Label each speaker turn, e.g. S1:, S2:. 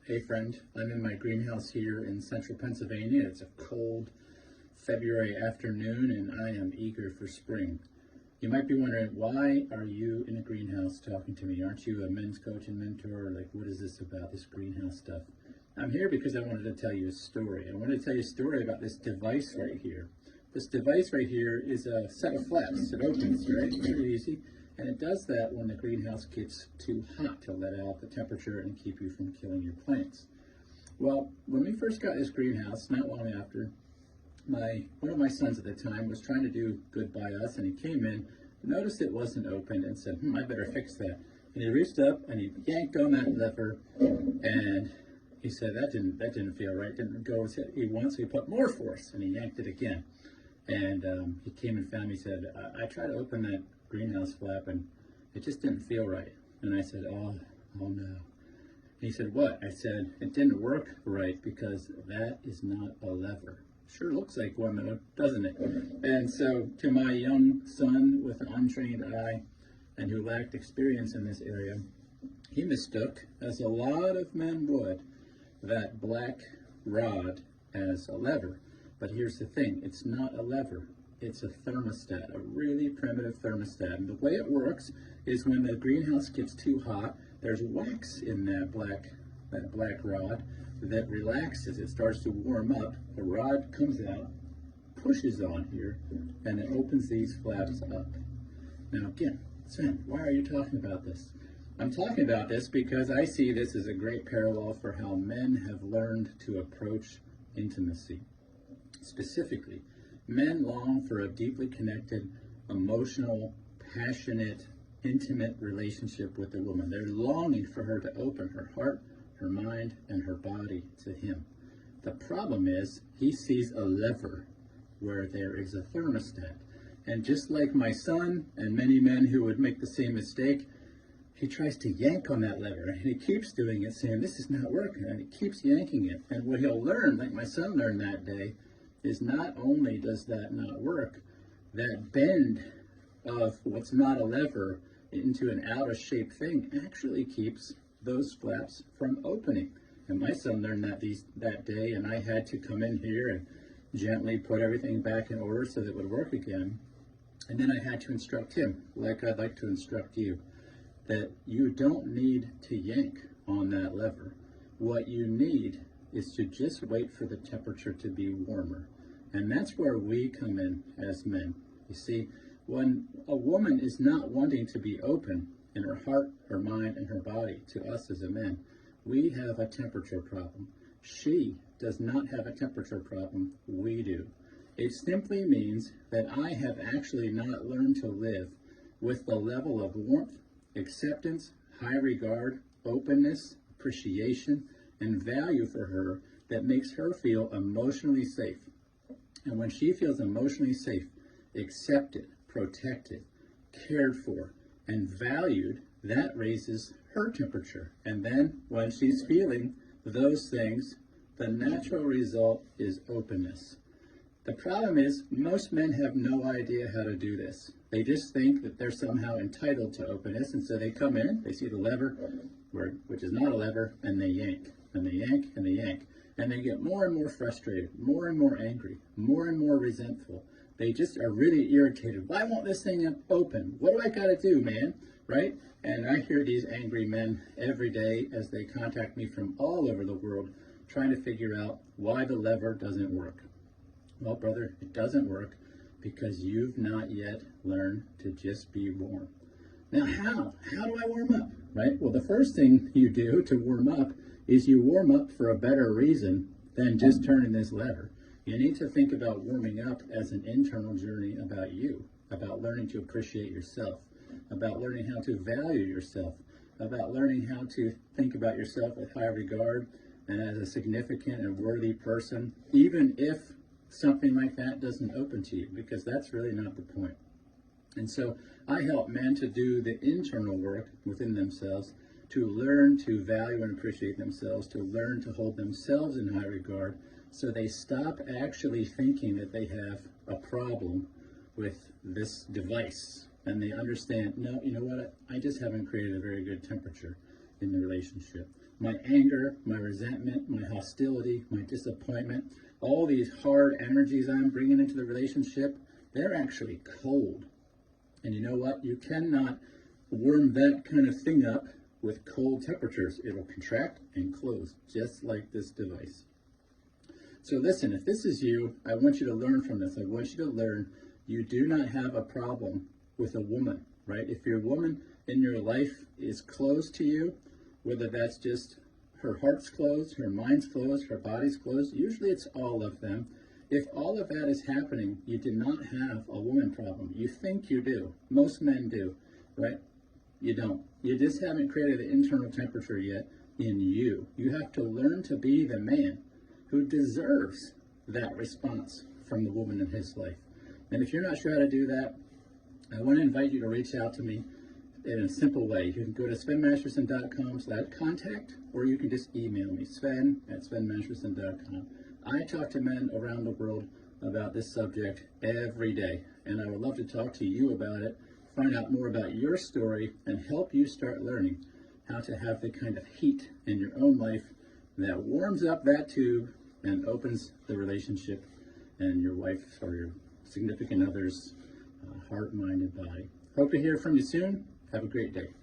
S1: Hey friend, I'm in my greenhouse here in central Pennsylvania. It's a cold February afternoon and I am eager for spring. You might be wondering, why are you in a greenhouse talking to me? Aren't you a men's coach and mentor? Like, what is this about, this greenhouse stuff? I'm here because I wanted to tell you a story. I wanted to tell you a story about this device right here. This device right here is a set of flaps. It opens, right? Very easy. And it does that when the greenhouse gets too hot to let out the temperature and keep you from killing your plants. Well, when we first got this greenhouse, not long after, one of my sons at the time was trying to do good by us, and he came in, noticed it wasn't open, and said, I better fix that. And he reached up and he yanked on that lever, and he said, that didn't feel right, didn't go as he wants, so he put more force, and he yanked it again. And he came and found me, said, I tried to open that greenhouse flap and it just didn't feel right. And I said, oh no. And he said, what? I said, it didn't work right because that is not a lever. Sure looks like one though, doesn't it? And so to my young son with an untrained eye and who lacked experience in this area, he mistook, as a lot of men would, that black rod as a lever. But here's the thing, it's not a lever, it's a thermostat, a really primitive thermostat. And the way it works is when the greenhouse gets too hot, there's wax in that black rod that relaxes. It starts to warm up. The rod comes out, pushes on here, and it opens these flaps up. Now again, Sven, why are you talking about this? I'm talking about this because I see this as a great parallel for how men have learned to approach intimacy. Specifically, men long for a deeply connected, emotional, passionate, intimate relationship with a woman. They're longing for her to open her heart, her mind, and her body to him. The problem is, he sees a lever where there is a thermostat. And just like my son and many men who would make the same mistake, he tries to yank on that lever, and he keeps doing it, saying, this is not working, and he keeps yanking it. And what he'll learn, like my son learned that day, is not only does that not work, that bend of what's not a lever into an out of shape thing actually keeps those flaps from opening. And my son learned that day, and I had to come in here and gently put everything back in order so that it would work again. And then I had to instruct him, like I'd like to instruct you, that you don't need to yank on that lever. What you need is to just wait for the temperature to be warmer. And that's where we come in as men. You see, when a woman is not wanting to be open in her heart, her mind, and her body to us as a man, we have a temperature problem. She does not have a temperature problem, we do. It simply means that I have actually not learned to live with the level of warmth, acceptance, high regard, openness, appreciation, and value for her that makes her feel emotionally safe. And when she feels emotionally safe, accepted, protected, cared for, and valued, that raises her temperature. And then when she's feeling those things, the natural result is openness. The problem is most men have no idea how to do this. They just think that they're somehow entitled to openness, and so they come in, they see the lever, which is not a lever, and they yank, and they yank, and they yank. And they get more and more frustrated, more and more angry, more and more resentful. They just are really irritated. Why won't this thing open? What do I got to do, man? Right? And I hear these angry men every day as they contact me from all over the world trying to figure out why the lever doesn't work. Well, brother, it doesn't work because you've not yet learned to just be warm. Now, how? How do I warm up? Right? Well, the first thing you do to warm up is you warm up for a better reason than just turning this lever. You need to think about warming up as an internal journey about you, about learning to appreciate yourself, about learning how to value yourself, about learning how to think about yourself with high regard and as a significant and worthy person, even if something like that doesn't open to you, because that's really not the point. And so I help men to do the internal work within themselves, to learn to value and appreciate themselves, to learn to hold themselves in high regard, so they stop actually thinking that they have a problem with this device. And they understand, no, you know what, I just haven't created a very good temperature. in the relationship. My anger, my resentment, my hostility, my disappointment, all these hard energies I'm bringing into the relationship, they're actually cold. And you know what? You cannot warm that kind of thing up with cold temperatures. It'll contract and close, just like this device. So listen, if this is you, I want you to learn from this. I want you to learn you do not have a problem with a woman, right? If your woman in your life is closed to you, whether that's just her heart's closed, her mind's closed, her body's closed, usually it's all of them. If all of that is happening, you do not have a woman problem. You think you do. Most men do, right? You don't. You just haven't created the internal temperature yet in you. You have to learn to be the man who deserves that response from the woman in his life. And if you're not sure how to do that, I want to invite you to reach out to me in a simple way. You can go to svenmasterson.com/contact, or you can just email me, sven@svenmasterson.com. I talk to men around the world about this subject every day, and I would love to talk to you about it, find out more about your story, and help you start learning how to have the kind of heat in your own life that warms up that tube and opens the relationship and your wife or your significant other's heart, mind, and body. Hope to hear from you soon. Have a great day.